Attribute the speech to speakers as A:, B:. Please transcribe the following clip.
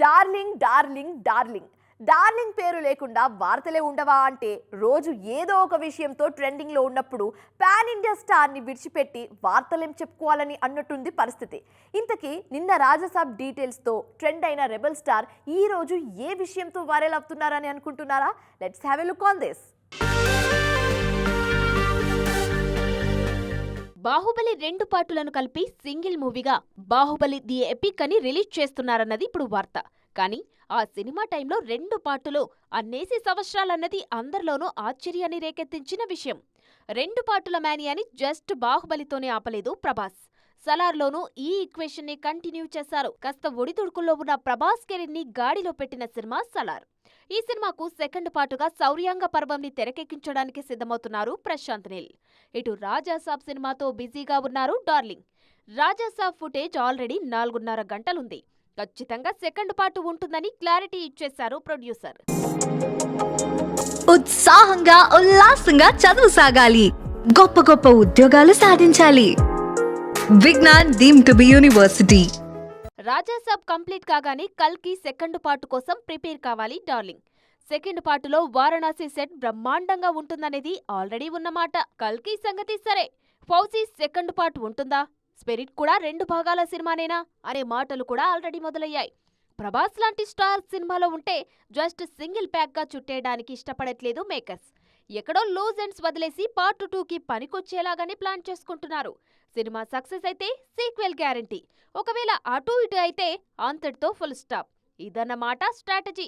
A: Darling darling darling darling పేరు లేకుండా వార్తలే ఉండవా అంటే రోజు ఏదో ఒక విషయంతో ట్రెండింగ్లో ఉన్నప్పుడు పాన్ ఇండియా స్టార్ని విడిచిపెట్టి వార్తలేం చెప్పుకోవాలని అన్నట్టుంది పరిస్థితి. ఇంతకీ నిన్న రాజసాబ్ డీటెయిల్స్తో ట్రెండ్ అయిన రెబల్ స్టార్ ఈ రోజు ఏ విషయంతో వైరల్ అవుతున్నారని అనుకుంటున్నారా? Let's have a look on this.
B: Baahubali 2 పార్టులను కలిపి సింగిల్ మూవీగా బాహుబలి ది ఎపిక్ అని రిలీజ్ చేస్తున్నారన్నది ఇప్పుడు వార్త. కానీ ఆ సినిమా టైంలో 2 పార్టులు అన్నేసి సంవత్సరాలన్నది అందరిలోనూ ఆశ్చర్యాన్ని రేకెత్తించిన విషయం. 2 పార్టుల మేనియాని జస్ట్ బాహుబలితోనే ఆపలేదు ప్రభాస్. సలార్లోనూ ఈ ఈక్వేషన్ ని కంటిన్యూ చేశారు. కాస్త ఒడిదుడుకుల్లో ఉన్న ప్రభాస్ కెరీర్ ని గాడిలో పెట్టిన సినిమా సలార్. ఈ సినిమాకు సెకండ్ పార్టుగా శౌర్యాంగ పర్వంని తెరకెక్కించడానికి సిద్ధమవుతున్నారు ప్రశాంత్ నీల్. ఇటు రాజాసాబ్ సినిమాతో బిజీగా ఉన్నారు డార్లింగ్. రాజాసాబ్ ఫుటేజ్ ఆల్రెడీ 4.5 గంటలుంది. ఖచ్చితంగా సెకండ్ పార్ట్ ఉంటుందని క్లారిటీ ఇచ్చేశారు ప్రొడ్యూసర్.
C: ఉత్సాహంగా ఉల్లాసంగా చదువు సాగాలి, గొప్ప గొప్ప ఉద్యోగాలు సాధించాలి. Vignan deemed to be university.
B: Rajasaab complete కాగానే కల్కి సెకండ్ పార్ట్ కోసం ప్రిపేర్ కావాలి డార్లింగ్. సెకండ్ పార్టులో వారణాసి సెట్ బ్రహ్మాండంగా ఉంటుందనేది ఆల్రెడీ ఉన్నమాట. కల్కి సంగతి సరే, ఫౌజీ సెకండ్ పార్ట్ ఉంటుందా? స్పిరిట్ కూడా 2 భాగాల సినిమానేనా అనే మాటలు కూడా ఆల్రెడీ మొదలయ్యాయి. ప్రభాస్ లాంటి స్టార్ సినిమాలో ఉంటే జస్ట్ సింగిల్ ప్యాక్ గా చుట్టేయడానికి ఇష్టపడట్లేదు మేకర్స్. ఎక్కడో లూజ్ ఎండ్స్ వదిలేసి పార్ట్ 2కి పనికొచ్చేలాగానే ప్లాన్ చేసుకుంటున్నారు. సినిమా సక్సెస్ అయితే సీక్వెల్ గ్యారంటీ. ఒకవేళ అటు ఇటు అయితే అంతటితో ఫుల్ స్టాప్. ఇదన్నమాట స్ట్రాటజీ.